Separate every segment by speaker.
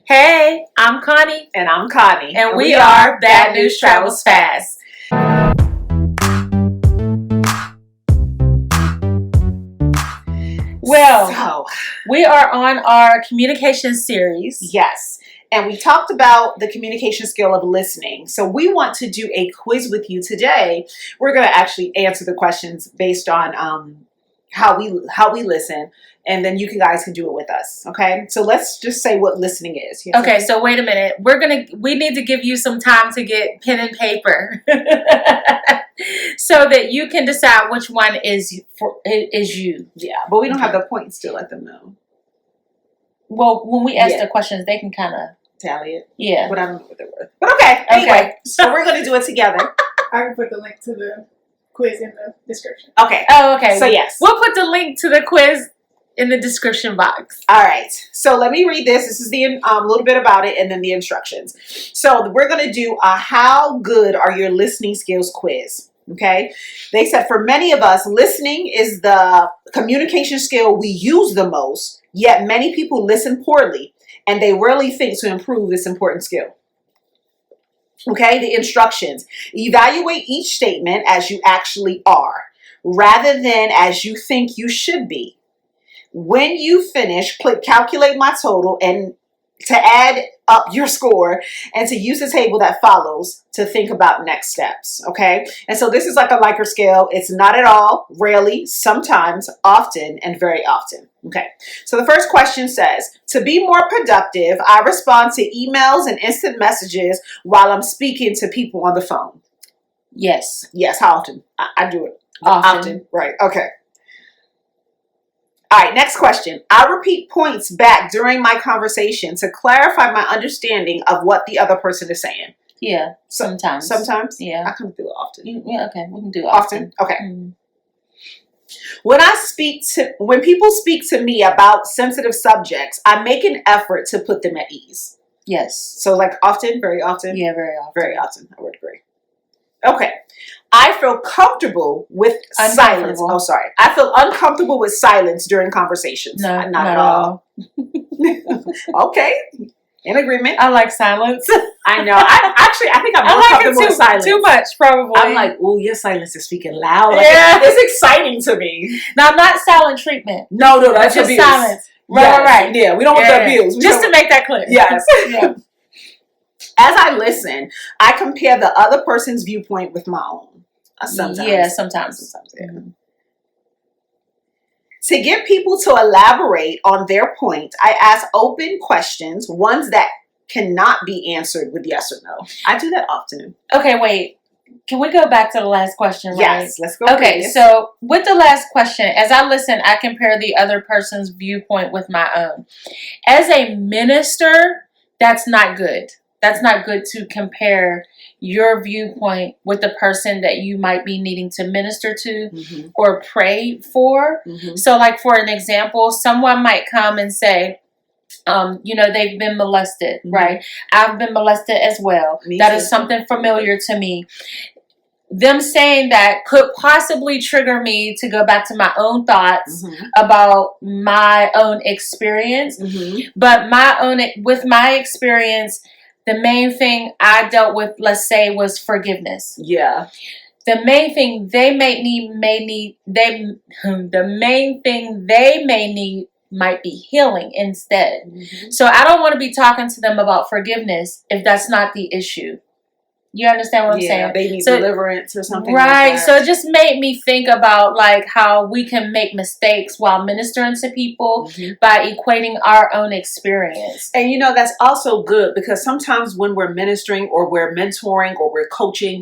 Speaker 1: Hey, I'm Connie.
Speaker 2: And I'm Connie.
Speaker 1: And we are Bad News Travels Fast. Well, we are on our communication series.
Speaker 2: Yes. And we talked about the communication skill of listening. So we want to do a quiz with you today. We're going to actually answer the questions based on how we listen. And then you guys can do it with us. Okay. So let's just say what listening is.
Speaker 1: Yes, okay. So wait a minute. We need to give you some time to get pen and paper so that you can decide which one is you.
Speaker 2: Yeah. But we don't have the points to let them know.
Speaker 1: Well, when we ask the questions, they can kind of
Speaker 2: tally it.
Speaker 1: Yeah.
Speaker 2: But I don't know what they're worth. But okay. Anyway, so we're going to do it together.
Speaker 3: I can put the link to the quiz in the description.
Speaker 2: Okay.
Speaker 1: Oh, okay.
Speaker 2: So yes.
Speaker 1: We'll put the link to the quiz in the description box.
Speaker 2: All right. So let me read this. This is the little bit about it and then the instructions. So we're going to do a how good are your listening skills quiz. Okay. They said for many of us, listening is the communication skill we use the most, yet many people listen poorly and they rarely think to improve this important skill. Okay. The instructions. Evaluate each statement as you actually are, rather than as you think you should be. When you finish, click calculate my total and to add up your score and to use the table that follows to think about next steps. Okay. And so this is like a Likert scale. It's not at all, rarely, sometimes, often, and very often. Okay. So the first question says, to be more productive, I respond to emails and instant messages while I'm speaking to people on the phone.
Speaker 1: Yes.
Speaker 2: Yes. How often? I do it.
Speaker 1: Often.
Speaker 2: Right. Okay. All right, next question. I repeat points back during my conversation to clarify my understanding of what the other person is saying.
Speaker 1: Yeah, sometimes.
Speaker 2: Sometimes?
Speaker 1: Yeah.
Speaker 2: I can do it often.
Speaker 1: Yeah, okay. We can do it often.
Speaker 2: Okay. Mm-hmm. When people speak to me about sensitive subjects, I make an effort to put them at ease.
Speaker 1: Yes.
Speaker 2: So like often, very often?
Speaker 1: Yeah, very often.
Speaker 2: Very often, I would agree. Okay. I feel comfortable with silence. Oh, sorry. I feel uncomfortable with silence during conversations.
Speaker 1: No, not at all.
Speaker 2: Okay. In agreement.
Speaker 1: I like silence.
Speaker 2: I know. I think I'm more comfortable with silence.
Speaker 1: Too much, probably.
Speaker 2: I'm like, oh, your silence is speaking loud. Like,
Speaker 1: yeah.
Speaker 2: It's exciting to me.
Speaker 1: Now, not silent treatment.
Speaker 2: No, that's
Speaker 1: just
Speaker 2: abuse.
Speaker 1: Silence.
Speaker 2: Right. Yeah, we don't want the abuse.
Speaker 1: Just to make that clear.
Speaker 2: Yes.
Speaker 1: Yeah.
Speaker 2: As I listen, I compare the other person's viewpoint with my own. Sometimes.
Speaker 1: Yeah, sometimes.
Speaker 2: Yeah. Mm-hmm. To get people to elaborate on their point, I ask open questions, ones that cannot be answered with yes or no. I do that often.
Speaker 1: Okay, wait. Can we go back to the last question? Right?
Speaker 2: Yes, let's go.
Speaker 1: Okay, so with the last question, as I listen, I compare the other person's viewpoint with my own. As a minister, that's not good. That's not good to compare your viewpoint with the person that you might be needing to minister to mm-hmm. or pray for. Mm-hmm. So like for an example, someone might come and say, they've been molested, mm-hmm. right? I've been molested as well. That is something familiar to me. Them saying that could possibly trigger me to go back to my own thoughts mm-hmm. about my own experience. Mm-hmm. But with my experience, the main thing I dealt with, let's say, was forgiveness.
Speaker 2: Yeah.
Speaker 1: The main thing they may need might be healing instead. Mm-hmm. So I don't want to be talking to them about forgiveness if that's not the issue. You understand what I'm saying?
Speaker 2: They need deliverance or something
Speaker 1: right.
Speaker 2: like that.
Speaker 1: So it just made me think about like how we can make mistakes while ministering to people mm-hmm. by equating our own experience.
Speaker 2: And that's also good because sometimes when we're ministering or we're mentoring or we're coaching,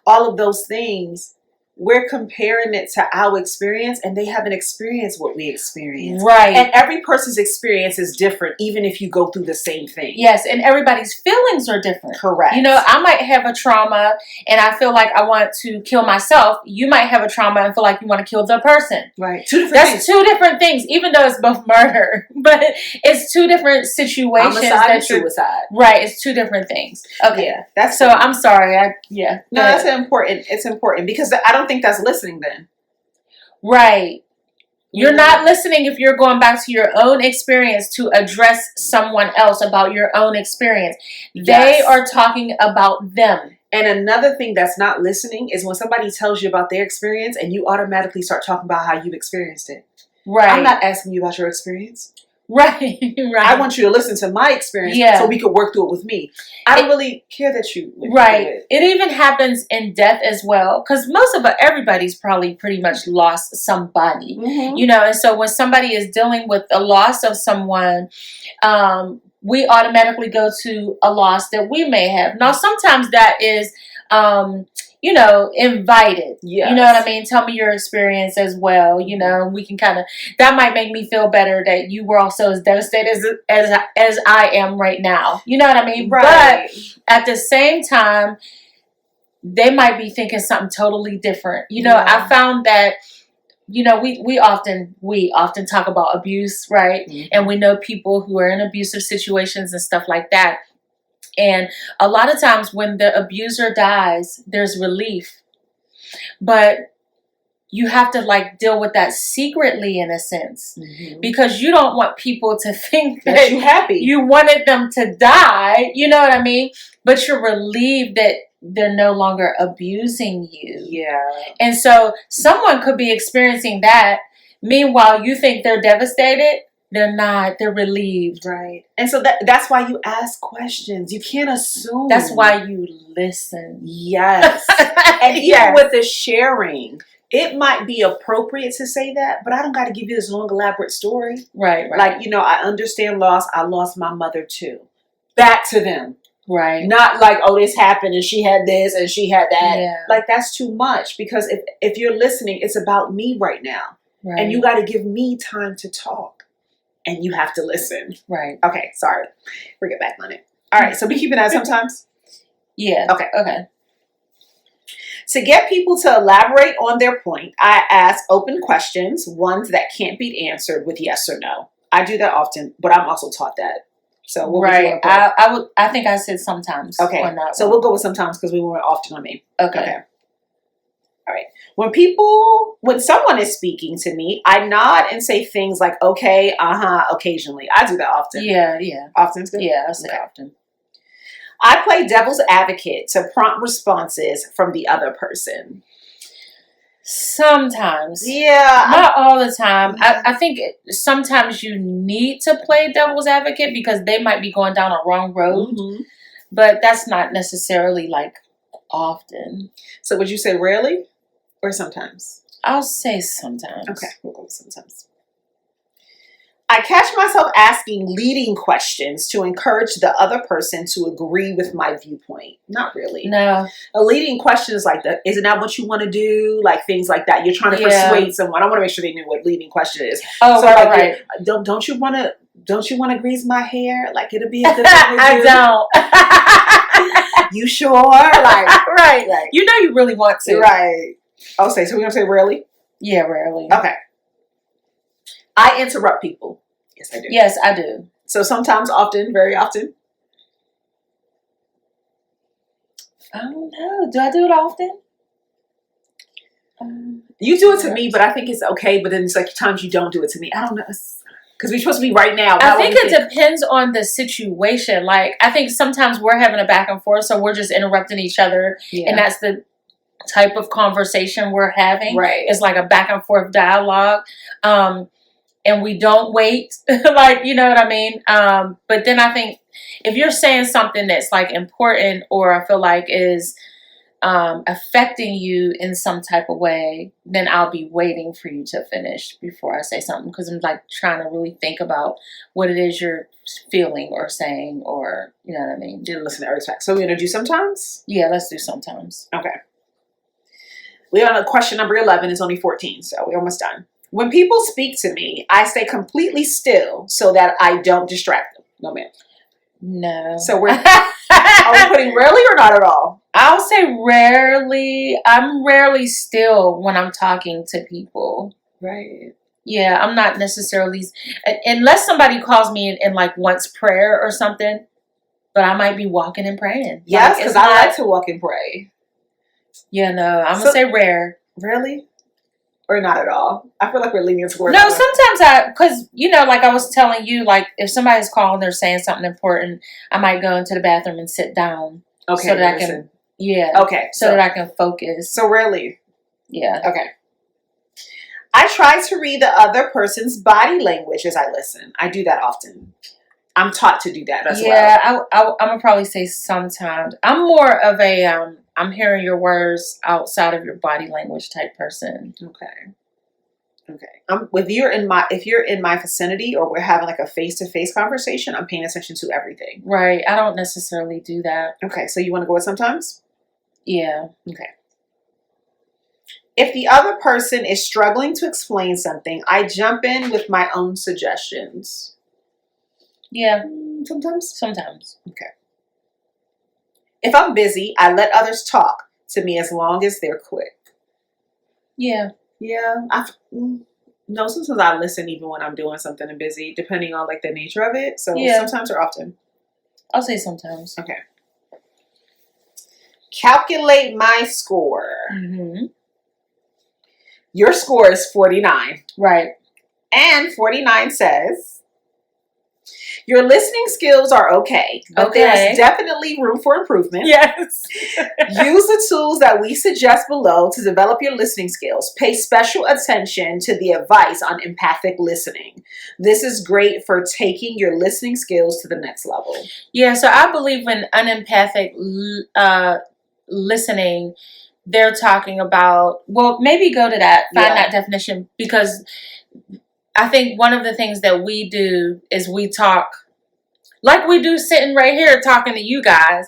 Speaker 2: all of those things, we're comparing it to our experience and they haven't experienced what we experience.
Speaker 1: Right.
Speaker 2: And every person's experience is different, even if you go through the same thing.
Speaker 1: Yes. And everybody's feelings are different.
Speaker 2: Correct.
Speaker 1: I might have a trauma and I feel like I want to kill myself. You might have a trauma and feel like you want to kill the person.
Speaker 2: Right.
Speaker 1: That's two different things, even though it's both murder. But it's two different situations.
Speaker 2: Homicide and suicide.
Speaker 1: Right. It's two different things. Okay.
Speaker 2: Yeah. That's
Speaker 1: so I'm sorry.
Speaker 2: No, that's important. It's important because I don't think that's listening then.
Speaker 1: Right. You're not listening if you're going back to your own experience to address someone else about your own experience. They are talking about them.
Speaker 2: And another thing that's not listening is when somebody tells you about their experience and you automatically start talking about how you experienced it.
Speaker 1: Right.
Speaker 2: I'm not asking you about your experience.
Speaker 1: Right. Right.
Speaker 2: I want you to listen to my experience so we could work through it with me. I don't really care that you
Speaker 1: Right. It even happens in death as well, because everybody's probably pretty much lost somebody, you know. And so when somebody is dealing with the loss of someone, we automatically go to a loss that we may have. Now, sometimes that is, you know, invited. Yes. You know what I mean? Tell me your experience as well. You know, we can that might make me feel better that you were also as devastated as I am right now. You know what I mean? Right. But at the same time, they might be thinking something totally different. You know, I found that, you know, we often talk about abuse, right? And we know people who are in abusive situations and stuff like that. And a lot of times when the abuser dies, there's relief. But you have to deal with that secretly, in a sense, because you don't want people to think that
Speaker 2: you're happy.
Speaker 1: You wanted them to die. You know what I mean? But you're relieved that they're no longer abusing you. Yeah. And so someone could be experiencing that. Meanwhile, you think they're devastated. They're not. They're relieved.
Speaker 2: Right. And so that's why you ask questions. You can't assume.
Speaker 1: That's why you listen.
Speaker 2: Yes. And even with the sharing, it might be appropriate to say that, but I don't got to give you this long, elaborate story.
Speaker 1: Right.
Speaker 2: Like, you know, I understand loss. I lost my mother too. Back to them.
Speaker 1: Right.
Speaker 2: Not like, oh, this happened and she had this and she had that.
Speaker 1: Yeah.
Speaker 2: Like, that's too much, because if you're listening, it's about me right now. Right. And you got to give me time to talk. And you have to listen.
Speaker 1: Right.
Speaker 2: Okay, sorry. We'll get back on it. All right, so we keep it out sometimes?
Speaker 1: Yeah.
Speaker 2: Okay.
Speaker 1: Okay.
Speaker 2: To get people to elaborate on their point, I ask open questions, ones that can't be answered with yes or no. I do that often, but I'm also taught that. So what would you want to put?
Speaker 1: I think I said sometimes.
Speaker 2: Okay.
Speaker 1: On that
Speaker 2: so
Speaker 1: one.
Speaker 2: We'll go with sometimes because we went often on me.
Speaker 1: Okay.
Speaker 2: All right. When someone is speaking to me, I nod and say things like, okay, occasionally. I do that often.
Speaker 1: Yeah, yeah.
Speaker 2: Often is good?
Speaker 1: Yeah, I say often.
Speaker 2: I play devil's advocate to prompt responses from the other person.
Speaker 1: Sometimes.
Speaker 2: Yeah.
Speaker 1: Not all the time. I think sometimes you need to play devil's advocate because they might be going down a wrong road. But that's not necessarily often.
Speaker 2: So would you say rarely or sometimes?
Speaker 1: I'll say sometimes.
Speaker 2: Okay, we'll go with sometimes. I catch myself asking leading questions to encourage the other person to agree with my viewpoint. Not really.
Speaker 1: No.
Speaker 2: A leading question is isn't that what you want to do? Like things like that. You're trying to persuade someone. I want to make sure they knew what leading question is.
Speaker 1: Oh, so right.
Speaker 2: Don't you want to grease my hair? Like it'll be a good thing to do.
Speaker 1: I don't.
Speaker 2: You sure? Right.
Speaker 1: You know you really want to.
Speaker 2: Right. Okay, so we're going to say rarely?
Speaker 1: Yeah, rarely.
Speaker 2: Okay. I interrupt people. Yes, I do.
Speaker 1: Yes, I do.
Speaker 2: So sometimes, often, very often?
Speaker 1: I don't know. Do I do it often?
Speaker 2: You do it to me, but I think it's okay. But then it's times you don't do it to me. I don't know. Because we're supposed to be right now.
Speaker 1: I think it depends on the situation. I think sometimes we're having a back and forth, so we're just interrupting each other. Yeah. And that's the type of conversation we're having.
Speaker 2: Right.
Speaker 1: It's like a back and forth dialogue. And we don't wait. You know what I mean? But then I think if you're saying something that's important or I feel like is affecting you in some type of way, then I'll be waiting for you to finish before I say something, because I'm trying to really think about what it is you're feeling or saying, or you know what I mean.
Speaker 2: Didn't listen to every fact. So we're gonna do sometimes?
Speaker 1: Yeah, let's do sometimes.
Speaker 2: Okay. We're on question number 11. It's only 14, so we're almost done. When people speak to me, I stay completely still so that I don't distract them. No, ma'am.
Speaker 1: No.
Speaker 2: So are we putting rarely or not at all?
Speaker 1: I'll say rarely. I'm rarely still when I'm talking to people.
Speaker 2: Right.
Speaker 1: Yeah, I'm not necessarily, unless somebody calls me and wants prayer or something, but I might be walking and praying.
Speaker 2: Yes, because I like to walk and pray.
Speaker 1: Yeah, no, I'm going to say rare.
Speaker 2: Really? Or not at all? I feel like we're leaning toward
Speaker 1: No, sometimes because, like I was telling you, like if somebody's calling, they're saying something important, I might go into the bathroom and sit down.
Speaker 2: Okay.
Speaker 1: So that I can,
Speaker 2: Okay.
Speaker 1: So that I can focus.
Speaker 2: So rarely.
Speaker 1: Yeah.
Speaker 2: Okay. I try to read the other person's body language as I listen. I do that often. I'm taught to do that as well.
Speaker 1: Yeah, I'm going to probably say sometimes. I'm more of a, I'm hearing your words outside of your body language type person.
Speaker 2: Okay. If you're in my vicinity or we're having like a face-to-face conversation, I'm paying attention to everything.
Speaker 1: Right. I don't necessarily do that.
Speaker 2: Okay. So you want to go with sometimes?
Speaker 1: Yeah.
Speaker 2: Okay. If the other person is struggling to explain something, I jump in with my own suggestions.
Speaker 1: Yeah.
Speaker 2: Sometimes. Okay. If I'm busy, I let others talk to me as long as they're quick.
Speaker 1: Yeah.
Speaker 2: Yeah. No, sometimes I listen even when I'm doing something and busy, depending on like the nature of it. So sometimes or often.
Speaker 1: I'll say sometimes.
Speaker 2: Okay. Calculate my score.
Speaker 1: Mm-hmm.
Speaker 2: Your score is 49.
Speaker 1: Right.
Speaker 2: And 49 says, your listening skills are okay, but there's definitely room for improvement.
Speaker 1: Yes.
Speaker 2: Use the tools that we suggest below to develop your listening skills. Pay special attention to the advice on empathic listening. This is great for taking your listening skills to the next level. Yeah,
Speaker 1: so I believe in unempathic listening, they're talking about, well, maybe go to that, find that definition, because I think one of the things that we do is we talk like we do sitting right here talking to you guys.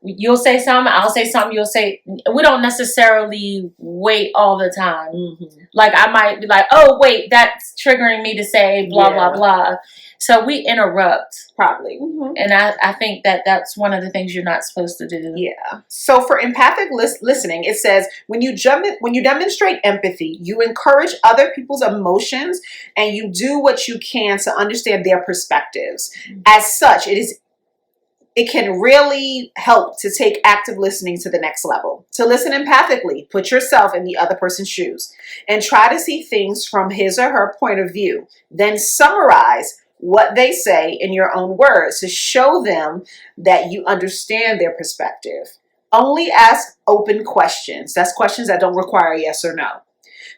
Speaker 1: You'll say something, I'll say something, you'll say, we don't necessarily wait all the time. Mm-hmm. Like I might be like, oh, wait, that's triggering me to say blah, blah, blah. So we interrupt.
Speaker 2: Probably. Mm-hmm.
Speaker 1: And I think that that's one of the things you're not supposed to do.
Speaker 2: Yeah. So for empathic listening, it says, when you demonstrate empathy, you encourage other people's emotions and you do what you can to understand their perspectives. Mm-hmm. As such, it can really help to take active listening to the next level. To listen empathically, put yourself in the other person's shoes and try to see things from his or her point of view. Then summarize what they say in your own words to show them that you understand their perspective. Only ask open questions. That's questions that don't require a yes or no.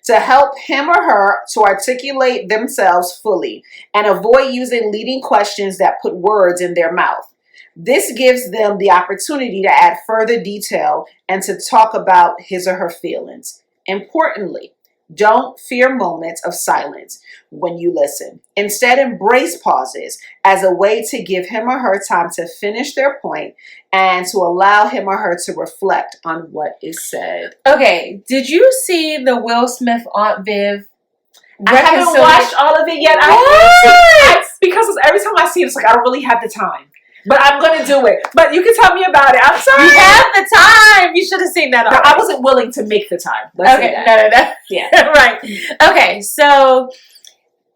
Speaker 2: To help him or her to articulate themselves fully and avoid using leading questions that put words in their mouth. This gives them the opportunity to add further detail and to talk about his or her feelings. Importantly, don't fear moments of silence when you listen. Instead, embrace pauses as a way to give him or her time to finish their point and to allow him or her to reflect on what is said.
Speaker 1: Okay, did you see the Will Smith Aunt Viv?
Speaker 2: I haven't watched all of it yet. Because every time I see it, it's like I don't really have the time. But I'm going to do it. But you can tell me about it. I'm sorry.
Speaker 1: You have the time. You should have seen that already.
Speaker 2: No, I wasn't willing to make the time. Let's say that.
Speaker 1: No. Yeah. Right. Okay. So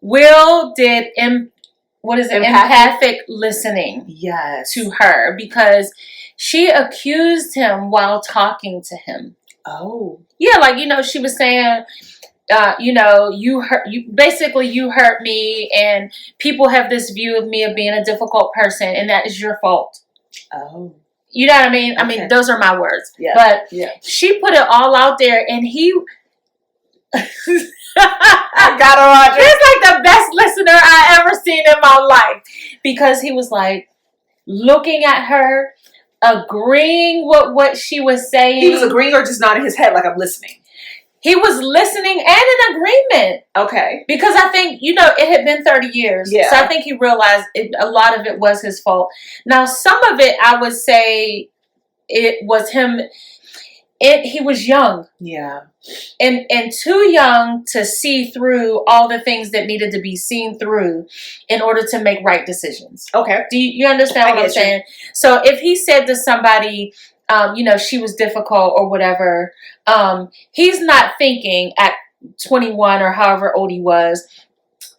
Speaker 1: Will did empathic listening to her because she accused him while talking to him.
Speaker 2: Oh.
Speaker 1: Yeah, like, she was saying, you hurt me, and people have this view of me of being a difficult person, and that is your fault.
Speaker 2: Oh.
Speaker 1: You know what I mean? Okay. I mean, those are my words. Yeah. But she put it all out there, and he...
Speaker 2: I got her on.
Speaker 1: He's like the best listener I ever seen in my life. Because he was like looking at her, agreeing with what she was saying.
Speaker 2: He was agreeing or just nodding his head like I'm listening?
Speaker 1: He was listening and in agreement.
Speaker 2: Okay.
Speaker 1: Because I think, it had been 30 years. Yeah. So I think he realized a lot of it was his fault. Now, some of it, I would say, it was him. He was young.
Speaker 2: Yeah.
Speaker 1: And too young to see through all the things that needed to be seen through in order to make right decisions.
Speaker 2: Okay.
Speaker 1: Do you understand what I'm saying? So if he said to somebody, she was difficult or whatever, he's not thinking at 21 or however old he was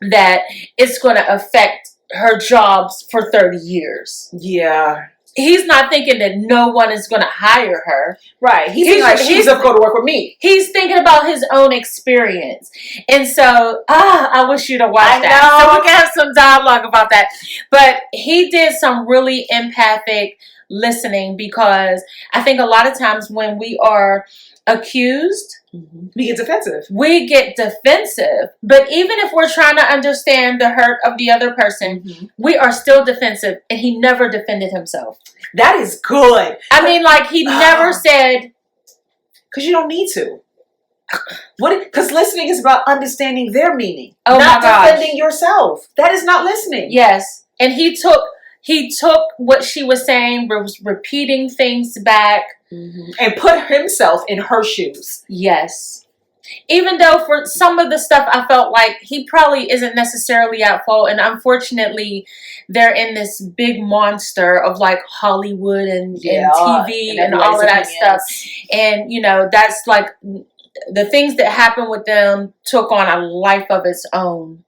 Speaker 1: that it's going to affect her jobs for 30 years.
Speaker 2: Yeah.
Speaker 1: He's not thinking that no one is going to hire her.
Speaker 2: Right. He's like, she's going to work with me.
Speaker 1: He's thinking about his own experience. And so, I wish you'd have watched that.
Speaker 2: Know.
Speaker 1: So we can have some dialogue about that. But he did some really empathic listening, because I think a lot of times when we are accused,
Speaker 2: we get defensive.
Speaker 1: But even if we're trying to understand the hurt of the other person, we are still defensive. And he never defended himself.
Speaker 2: That is good.
Speaker 1: I mean, like, he never said,
Speaker 2: because you don't need to. Because listening is about understanding their meaning,
Speaker 1: not
Speaker 2: defending yourself. That is not listening.
Speaker 1: Yes. And he took what she was saying, was repeating things back,
Speaker 2: and put himself in her shoes.
Speaker 1: Yes. Even though for some of the stuff I felt like he probably isn't necessarily at fault, and unfortunately they're in this big monster of like Hollywood and TV and all of that stuff. And that's like the things that happened with them took on a life of its own.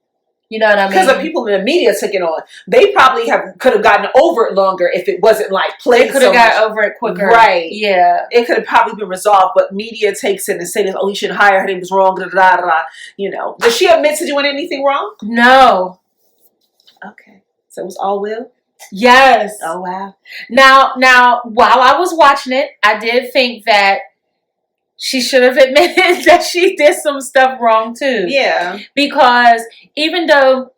Speaker 1: You know what I mean?
Speaker 2: Because the people in the media took it on. They probably could have gotten over it longer if it wasn't like played.
Speaker 1: They could have got over it quicker.
Speaker 2: Right.
Speaker 1: Yeah.
Speaker 2: It could have probably been resolved, but media takes it and say, oh, you should hire her. It was wrong. Da, da, da, da. Does she admit to doing anything wrong?
Speaker 1: No.
Speaker 2: Okay. So it was all Will?
Speaker 1: Yes.
Speaker 2: Oh, wow.
Speaker 1: Now, while I was watching it, I did think that she should have admitted that she did some stuff wrong too.
Speaker 2: Yeah.
Speaker 1: Because even though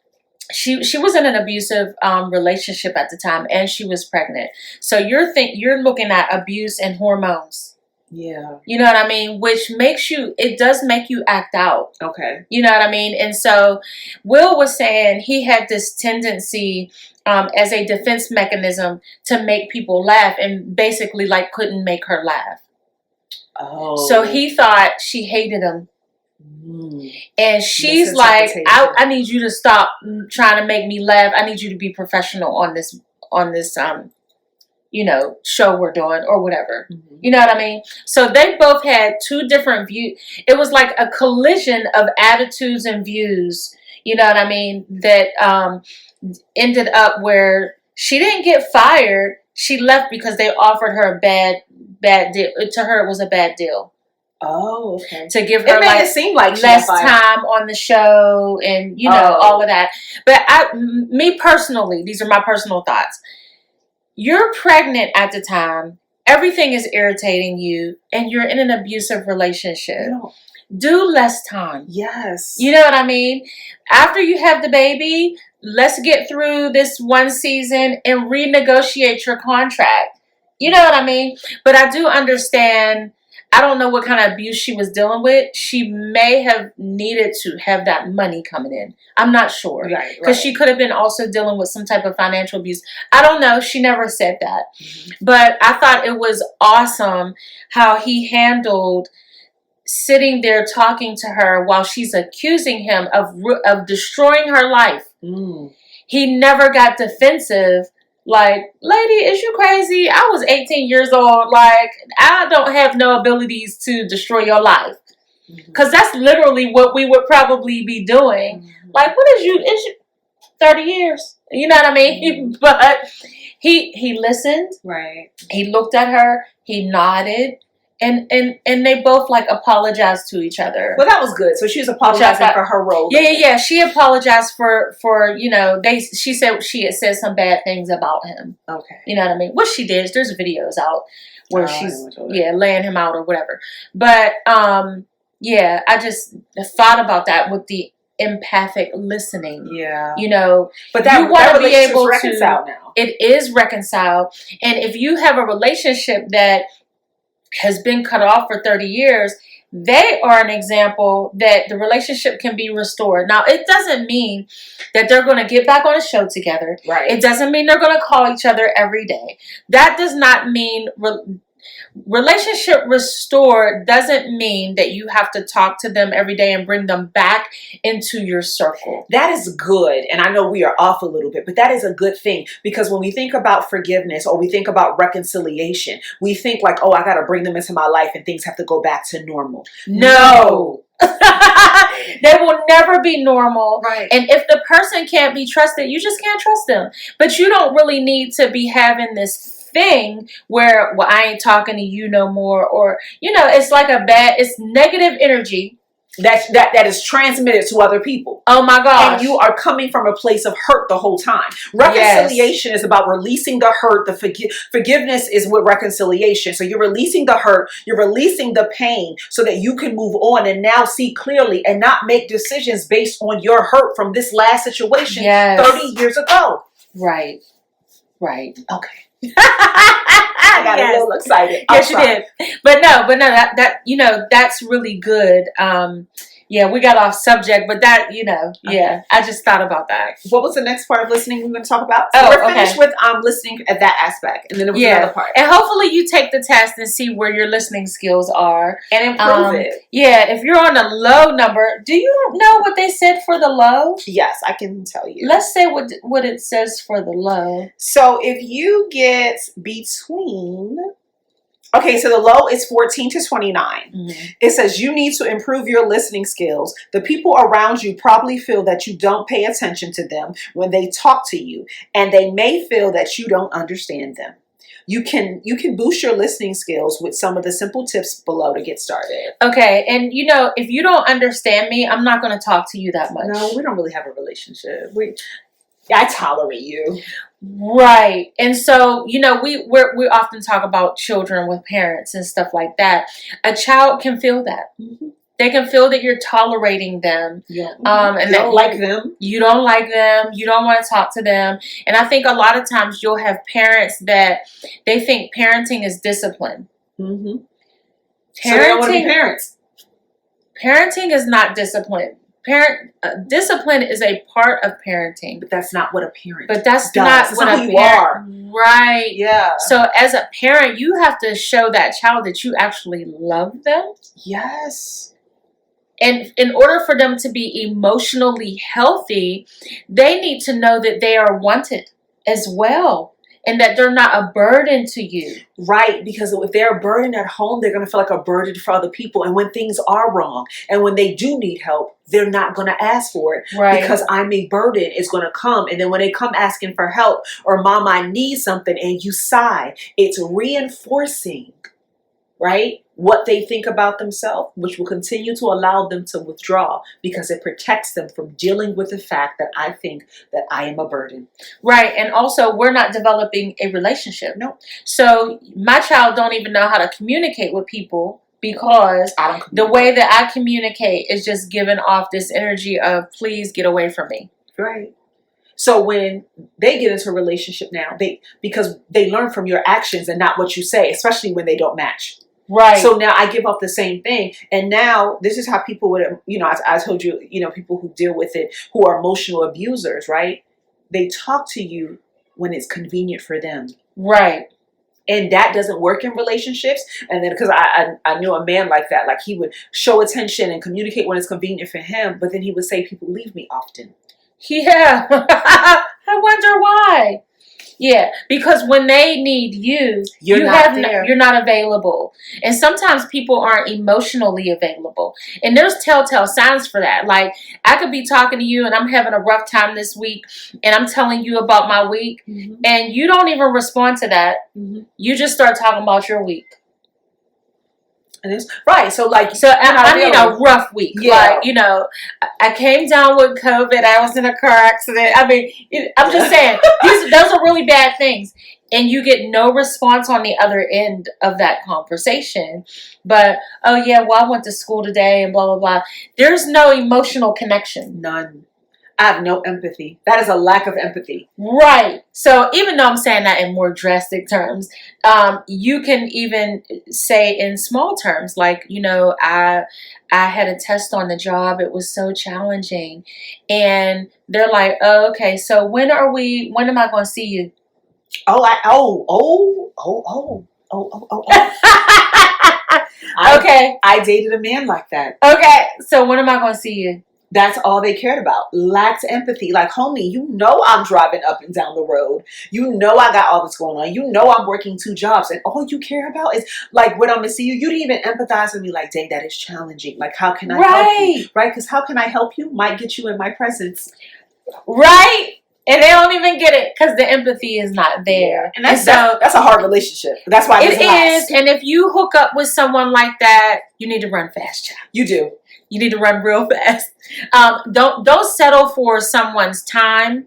Speaker 1: she was in an abusive relationship at the time, and she was pregnant, so you're looking at abuse and hormones.
Speaker 2: Yeah.
Speaker 1: You know what I mean? Which does make you act out.
Speaker 2: Okay.
Speaker 1: You know what I mean? And so Will was saying he had this tendency as a defense mechanism to make people laugh, and basically like couldn't make her laugh.
Speaker 2: Oh.
Speaker 1: So he thought she hated him. And she's like, I need you to stop trying to make me laugh. I need you to be professional on this show we're doing or whatever. You know what I mean? So they both had two different views. It was like a collision of attitudes and views, you know what I mean, that ended up where she didn't get fired. She left because they offered her a bad deal. To her, it was a bad deal.
Speaker 2: Oh, okay.
Speaker 1: To give her
Speaker 2: it seem like
Speaker 1: less time on the show and, all of that. But me personally, these are my personal thoughts. You're pregnant at the time. Everything is irritating you. And you're in an abusive relationship. Do less time.
Speaker 2: Yes.
Speaker 1: You know what I mean? After you have the baby, let's get through this one season and renegotiate your contract. You know what I mean? But I do understand, I don't know what kind of abuse she was dealing with. She may have needed to have that money coming in. I'm not sure.
Speaker 2: Right.
Speaker 1: Because she could have been also dealing with some type of financial abuse. I don't know. She never said that. But I thought it was awesome how he handled sitting there talking to her while she's accusing him of destroying her life. He never got defensive. Like, lady, is you crazy? I was 18 years old. Like, I don't have no abilities to destroy your life. Because that's literally what we would probably be doing. Like, it's you 30 years. You know what I mean? But he listened. Right. He looked at her. He nodded. And they both like apologized to each other.
Speaker 2: Well, that was good. So she was apologizing for her role.
Speaker 1: Yeah. She apologized for she said she had said some bad things about him. Okay. You know what I mean? What she did, there's videos out where she's laying him out or whatever. But I just thought about that with the empathic listening. Yeah. But that you want to be able to reconcile now. It is reconciled. And if you have a relationship that has been cut off for 30 years, they are an example that the relationship can be restored. Now, it doesn't mean that they're going to get back on a show together. Right. It doesn't mean they're going to call each other every day. That does not mean relationship restored doesn't mean that you have to talk to them every day and bring them back into your circle.
Speaker 2: That is good. And I know we are off a little bit, but that is a good thing, because when we think about forgiveness or we think about reconciliation, we think like, oh, I got to bring them into my life and things have to go back to normal.
Speaker 1: No. They will never be normal. Right. And if the person can't be trusted, you just can't trust them. But you don't really need to be having this thing where, well, I ain't talking to you no more, or, it's like it's negative energy.
Speaker 2: That is transmitted to other people.
Speaker 1: Oh my gosh.
Speaker 2: And you are coming from a place of hurt the whole time. Reconciliation is about releasing the hurt. Forgiveness is with reconciliation. So you're releasing the hurt, you're releasing the pain so that you can move on and now see clearly and not make decisions based on your hurt from this last situation 30 years ago.
Speaker 1: Right.
Speaker 2: Okay. I got a little excited.
Speaker 1: Yes, you did. But no, that that's really good. We got off subject, but that, I just thought about that.
Speaker 2: What was the next part of listening we're going to talk about? So we're finished with listening at that aspect, and then there was another part.
Speaker 1: And hopefully you take the test and see where your listening skills are
Speaker 2: and improve it.
Speaker 1: Yeah, if you're on a low number, do you know what they said for the low?
Speaker 2: Yes, I can tell you.
Speaker 1: Let's say what it says for the low.
Speaker 2: So if you get between... Okay, so the low is 14 to 29. Mm-hmm. It says you need to improve your listening skills. The people around you probably feel that you don't pay attention to them when they talk to you, and they may feel that you don't understand them. You can boost your listening skills with some of the simple tips below to get started.
Speaker 1: Okay, and if you don't understand me, I'm not going to talk to you that much.
Speaker 2: No, we don't really have a relationship. I tolerate you.
Speaker 1: Right. And so, we often talk about children with parents and stuff like that. A child can feel that. Mm-hmm. They can feel that you're tolerating them.
Speaker 2: Yeah. And you don't like them.
Speaker 1: You don't like them. You don't want to talk to them. And I think a lot of times you'll have parents that they think parenting is discipline.
Speaker 2: Mm-hmm. So they don't want to be parents.
Speaker 1: Parenting is not discipline. Discipline is a part of parenting,
Speaker 2: but that's not what a parent.
Speaker 1: But that's
Speaker 2: does.
Speaker 1: not what a
Speaker 2: you are.
Speaker 1: Right?
Speaker 2: Yeah.
Speaker 1: So as a parent, you have to show that child that you actually love them.
Speaker 2: Yes.
Speaker 1: And in order for them to be emotionally healthy, they need to know that they are wanted as well. And that they're not a burden to you.
Speaker 2: Right, because if they're a burden at home, they're going to feel like a burden for other people. And when things are wrong, and when they do need help, they're not going to ask for it.
Speaker 1: Right.
Speaker 2: Because I'm a burden is going to come. And then when they come asking for help, or Mom, I need something, and you sigh, it's reinforcing, right, what they think about themselves, which will continue to allow them to withdraw because it protects them from dealing with the fact that I think that I am a burden.
Speaker 1: Right. And also, we're not developing a relationship.
Speaker 2: No.
Speaker 1: So my child don't even know how to communicate with people because the way that I communicate is just giving off this energy of, please get away from me.
Speaker 2: Right. So when they get into a relationship now, because they learn from your actions and not what you say, especially when they don't match.
Speaker 1: Right.
Speaker 2: So now I give off the same thing. And now this is how people would, I told you, people who deal with it, who are emotional abusers, right? They talk to you when it's convenient for them.
Speaker 1: Right.
Speaker 2: And that doesn't work in relationships. And then because I knew a man like that, like he would show attention and communicate when it's convenient for him. But then he would say, people leave me often.
Speaker 1: Yeah. I wonder why. Yeah, because when they need you, you're not available. And sometimes people aren't emotionally available. And there's telltale signs for that. Like, I could be talking to you and I'm having a rough time this week and I'm telling you about my week, mm-hmm. and you don't even respond to that. Mm-hmm. You just start talking about your week.
Speaker 2: And it's right. So
Speaker 1: I mean a rough week. Yeah. Like, I came down with COVID. I was in a car accident. I mean, I'm just saying, those are really bad things. And you get no response on the other end of that conversation. But, oh yeah, well, I went to school today and blah, blah, blah. There's no emotional connection.
Speaker 2: None. I have no empathy. That is a lack of empathy.
Speaker 1: Right. So even though I'm saying that in more drastic terms, you can even say in small terms, like, I had a test on the job. It was so challenging. And they're like, oh, okay, so when am I going to see you?
Speaker 2: Okay. I dated a man like that.
Speaker 1: Okay. So when am I going to see you?
Speaker 2: That's all they cared about. Lacked empathy. Like, homie, I'm driving up and down the road. I got all this going on. I'm working 2 jobs. And all you care about is, like, when I'm going to see you. You didn't even empathize with me. Like, dang, that is challenging. Like, how can I help you? Right? Because how can I help you might get you in my presence.
Speaker 1: Right? And they don't even get it because the empathy is not there.
Speaker 2: Yeah. And that's a hard relationship. That's why it
Speaker 1: is. And if you hook up with someone like that, you need to run fast, child.
Speaker 2: You do.
Speaker 1: You need to run real fast. Don't settle for someone's time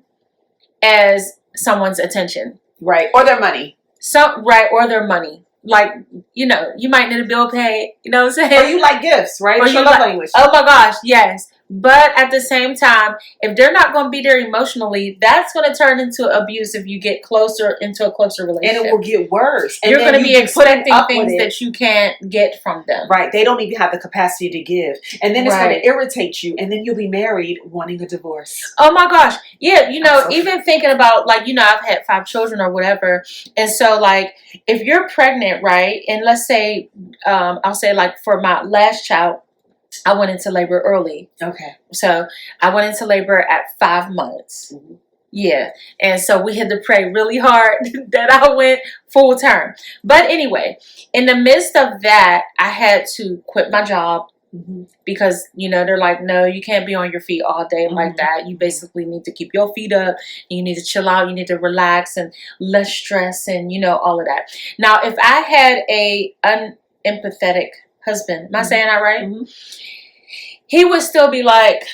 Speaker 1: as someone's attention.
Speaker 2: Right. Or their money.
Speaker 1: Or their money. Like, you might need a bill paid. You know what I'm saying?
Speaker 2: Or you like gifts, right?
Speaker 1: Or
Speaker 2: your love language.
Speaker 1: Oh my gosh, yes. But at the same time, if they're not going to be there emotionally, that's going to turn into abuse if you get into a closer relationship.
Speaker 2: And it will get worse. And
Speaker 1: you're going to be expecting things that you can't get from them.
Speaker 2: Right. They don't even have the capacity to give. And then it's going to irritate you. And then you'll be married wanting a divorce.
Speaker 1: Oh my gosh. Yeah. Even thinking about I've had 5 children or whatever. And so if you're pregnant, right? And let's say, I'll say for my last child, I went into labor early.
Speaker 2: Okay.
Speaker 1: So I went into labor at 5 months. Mm-hmm. Yeah. And so we had to pray really hard that I went full term. But anyway, in the midst of that, I had to quit my job. Mm-hmm. Because, they're like, no, you can't be on your feet all day like that. You basically need to keep your feet up. You need to chill out. You need to relax and less stress and, all of that. Now, if I had a unempathetic husband, am I saying that right? Mm-hmm. He would still be like,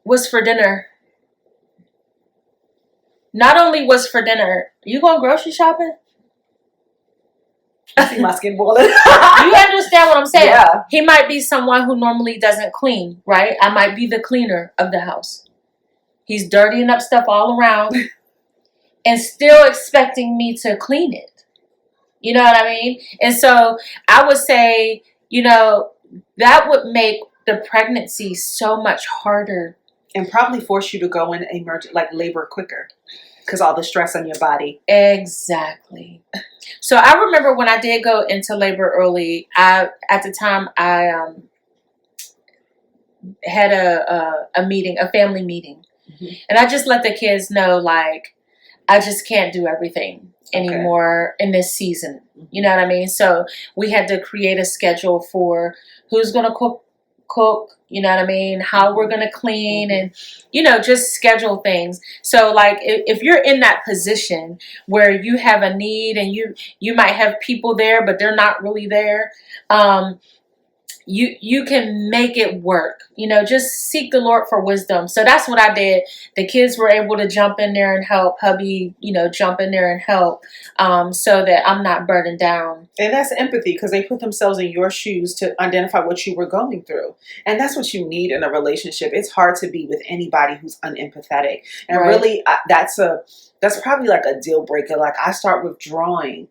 Speaker 1: what's for dinner? Not only what's for dinner, you going grocery shopping?
Speaker 2: I see my skin boiling.
Speaker 1: You understand what I'm saying?
Speaker 2: Yeah.
Speaker 1: He might be someone who normally doesn't clean, right? I might be the cleaner of the house. He's dirtying up stuff all around and still expecting me to clean it. You know what I mean? And so I would say, that would make the pregnancy so much harder.
Speaker 2: And probably force you to go in labor quicker. Because all the stress on your body.
Speaker 1: Exactly. So I remember when I did go into labor early, at the time I had a meeting, a family meeting. Mm-hmm. And I just let the kids know, I just can't do everything anymore in this season. You know what I mean? So we had to create a schedule for who's going to cook, you know what I mean? How we're going to clean and, just schedule things. So if you're in that position where you have a need and you might have people there, but they're not really there, you can make it work. Just seek the Lord for wisdom. So that's what I did. The kids were able to jump in there and help. Hubby, jump in there and help, so that I'm not burdened down.
Speaker 2: And that's empathy, because they put themselves in your shoes to identify what you were going through. And that's what you need in a relationship. It's hard to be with anybody who's unempathetic. And really, that's probably a deal breaker. I start withdrawing.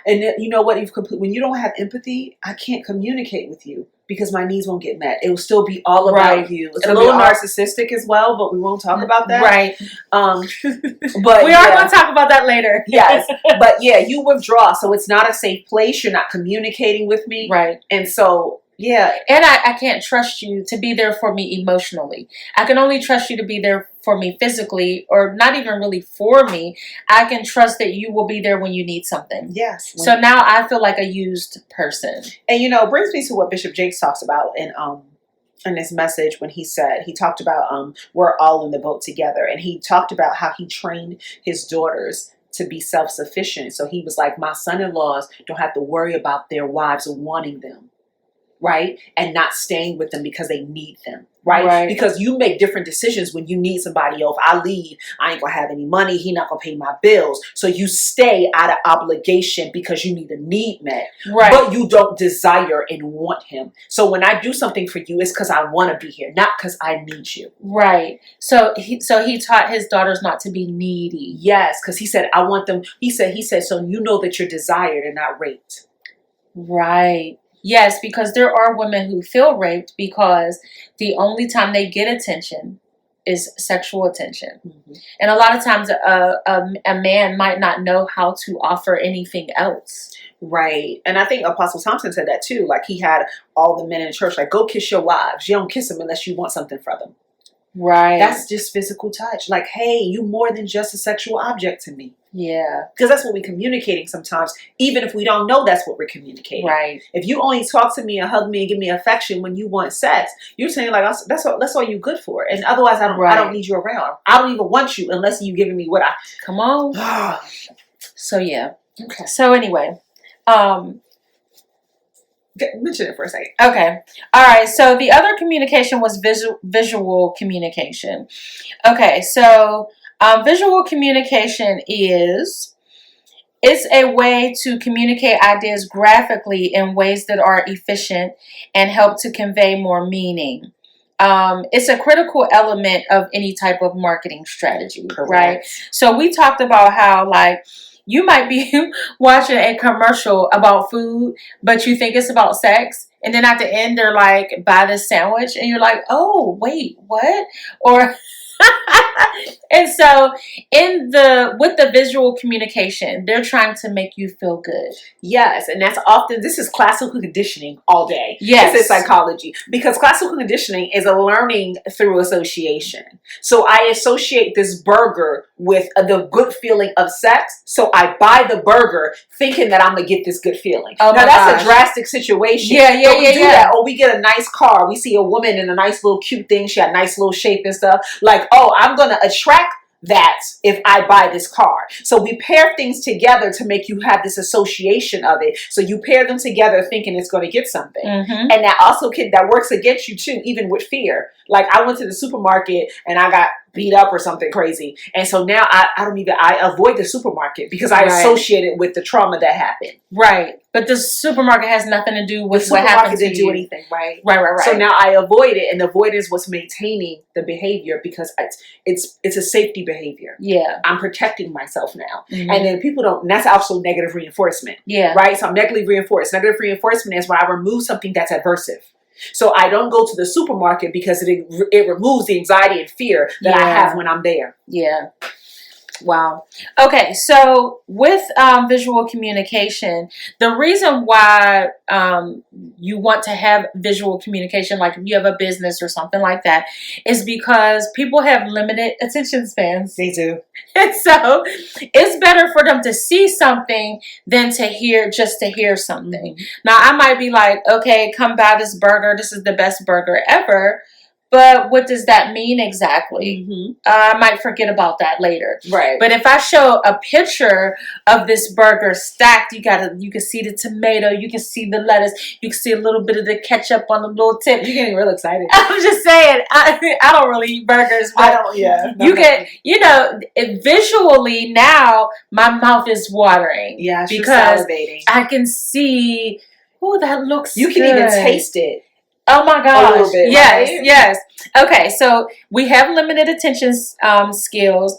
Speaker 2: You know what? When you don't have empathy, I can't communicate with you because my needs won't get met. It will still be all about you. It's a little narcissistic as well, but we won't talk about that.
Speaker 1: Right.
Speaker 2: But
Speaker 1: we are going to talk about that later.
Speaker 2: Yes. But you withdraw. So it's not a safe place. You're not communicating with me.
Speaker 1: Right.
Speaker 2: And so, yeah.
Speaker 1: And I can't trust you to be there for me emotionally. I can only trust you to be there for me physically, or not even really for me. I can trust that you will be there when you need something.
Speaker 2: Yes.
Speaker 1: So now I feel like a used person.
Speaker 2: And it brings me to what Bishop Jakes talks about in his message when he talked about we're all in the boat together. And he talked about how he trained his daughters to be self-sufficient. So he was like, my son-in-laws don't have to worry about their wives wanting them. Right? And not staying with them because they need them. Right? Because you make different decisions when you need somebody else. I leave. I ain't going to have any money. He not going to pay my bills. So you stay out of obligation because you need a need met. Right. But you don't desire and want him. So when I do something for you, it's because I want to be here, not because I need you. Right.
Speaker 1: So he taught his daughters not to be needy.
Speaker 2: Yes. Because he said, I want them. He said, so you know that you're desired and not raped.
Speaker 1: Right. Yes, because there are women who feel raped because the only time they get attention is sexual attention. Mm-hmm. And a lot of times a man might not know how to offer anything else.
Speaker 2: Right. And I think Apostle Thompson said that too. He had all the men in church, go kiss your wives. You don't kiss them unless you want something from them.
Speaker 1: Right.
Speaker 2: That's just physical touch. Hey, you more than just a sexual object to me.
Speaker 1: Yeah.
Speaker 2: Because that's what we're communicating sometimes, even if we don't know that's what we're communicating.
Speaker 1: Right.
Speaker 2: If you only talk to me and hug me and give me affection when you want sex, you're saying like that's all you're good for. And otherwise, I don't need you around. I don't even want you unless you're giving me what I.
Speaker 1: Come on. So yeah.
Speaker 2: Okay.
Speaker 1: So anyway,
Speaker 2: mention it for a second.
Speaker 1: Okay. All right. So the other communication was visual communication. Okay. So visual communication it's a way to communicate ideas graphically in ways that are efficient and help to convey more meaning. It's a critical element of any type of marketing strategy,
Speaker 2: Correct.
Speaker 1: right? So we talked about how like you might be watching a commercial about food, but you think it's about sex. And then at the end, they're like, buy this sandwich. And you're like, oh, wait, what? Or... And so with the visual communication, they're trying to make you feel good.
Speaker 2: Yes, and this is classical conditioning all day.
Speaker 1: Yes.
Speaker 2: This is psychology, because classical conditioning is a learning through association. So I associate this burger with the good feeling of sex, so I buy the burger thinking that I'm gonna get this good feeling.
Speaker 1: Oh,
Speaker 2: now that's a drastic situation.
Speaker 1: Yeah,
Speaker 2: but we do that. Or we get a nice car, we see a woman in a nice little cute thing, she had nice little shape and stuff, like, oh, I'm gonna attract that if I buy this car. So we pair things together to make you have this association of it. So you pair them together thinking it's going to get something.
Speaker 1: Mm-hmm.
Speaker 2: And that also that works against you too, even with fear. Like I went to the supermarket and I got beat up or something crazy. And so now I avoid the supermarket because I associate it with the trauma that happened.
Speaker 1: Right. But the supermarket has nothing to do with what happened to you.
Speaker 2: Didn't do anything, right?
Speaker 1: Right.
Speaker 2: So now I avoid it, and the avoidance was maintaining the behavior because it's a safety behavior.
Speaker 1: Yeah.
Speaker 2: I'm protecting myself now.
Speaker 1: Mm-hmm.
Speaker 2: And then people don't, and that's also negative reinforcement.
Speaker 1: Yeah.
Speaker 2: Right? So I'm negatively reinforced. Negative reinforcement is when I remove something that's aversive. So I don't go to the supermarket because it removes the anxiety and fear that I have when I'm there.
Speaker 1: Yeah. Wow. Okay, so with visual communication, the reason why you want to have visual communication, like if you have a business or something like that, is because people have limited attention spans.
Speaker 2: They do.
Speaker 1: And so it's better for them to see something than to hear something.
Speaker 2: Mm-hmm.
Speaker 1: Now, I might be like, okay, come buy this burger. This is the best burger ever. But what does that mean exactly?
Speaker 2: Mm-hmm.
Speaker 1: I might forget about that later.
Speaker 2: Right.
Speaker 1: But if I show a picture of this burger stacked, you can see the tomato, you can see the lettuce, you can see a little bit of the ketchup on the little tip.
Speaker 2: You're getting real excited.
Speaker 1: I'm just saying, I don't really eat burgers. But
Speaker 2: I don't, yeah.
Speaker 1: You get, visually now, my mouth is watering.
Speaker 2: Yeah,
Speaker 1: because
Speaker 2: salivating.
Speaker 1: I can see, oh, that looks
Speaker 2: You can
Speaker 1: good.
Speaker 2: even taste it.
Speaker 1: Oh my gosh.
Speaker 2: A little bit,
Speaker 1: yes,
Speaker 2: right?
Speaker 1: yes. Okay, so we have limited attention skills,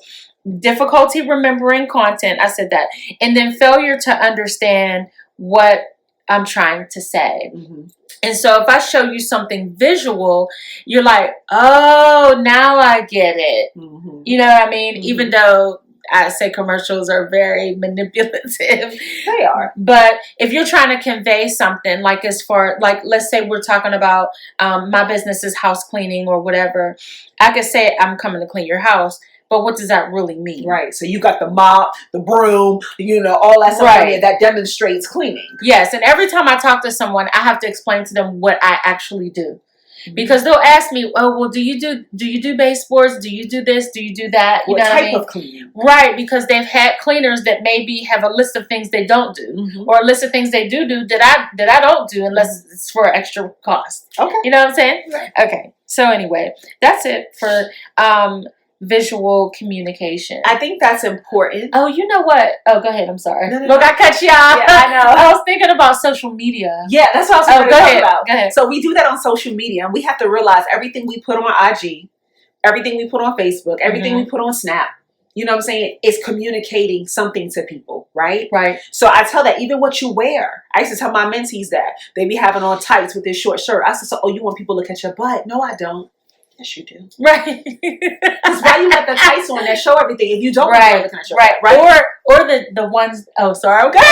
Speaker 1: difficulty remembering content. I said that. And then failure to understand what I'm trying to say.
Speaker 2: Mm-hmm.
Speaker 1: And so if I show you something visual, you're like, oh, now I get it.
Speaker 2: Mm-hmm.
Speaker 1: You know what I mean?
Speaker 2: Mm-hmm.
Speaker 1: Even though I say commercials are very manipulative.
Speaker 2: They are.
Speaker 1: But if you're trying to convey something, like let's say we're talking about my business is house cleaning or whatever, I could say I'm coming to clean your house. But what does that really mean?
Speaker 2: Right. So you got the mop, the broom, all that stuff that demonstrates cleaning.
Speaker 1: Yes. And every time I talk to someone, I have to explain to them what I actually do. Because they'll ask me, oh, well, do you do baseboards? Do you do this? Do you do that? You
Speaker 2: what
Speaker 1: know
Speaker 2: type
Speaker 1: what I mean?
Speaker 2: of cleaning?
Speaker 1: Right, because they've had cleaners that maybe have a list of things they don't do,
Speaker 2: mm-hmm.
Speaker 1: or a list of things they do that I don't do unless it's for extra cost.
Speaker 2: Okay,
Speaker 1: you know what I'm saying?
Speaker 2: Right.
Speaker 1: Okay, so anyway, that's it for visual communication.
Speaker 2: I think that's important.
Speaker 1: Oh, you know what? Oh, go ahead. I'm sorry.
Speaker 2: No.
Speaker 1: Look, I cut you off.
Speaker 2: Yeah, I know.
Speaker 1: I was thinking about social media.
Speaker 2: Yeah, that's what I was going to talk about.
Speaker 1: Go ahead.
Speaker 2: So we do that on social media, and we have to realize everything we put on IG, everything we put on Facebook, everything we put on Snap, you know what I'm saying, is communicating something to people, right?
Speaker 1: Right.
Speaker 2: So I tell that even what you wear. I used to tell my mentees that. They be having on tights with this short shirt. I said, so, oh, you want people to look at your butt? No, I don't. Yes, you do.
Speaker 1: Right.
Speaker 2: Because why you got the tights on that show everything if you don't want to look at your butt,
Speaker 1: right? Or the ones. Oh, sorry. Okay,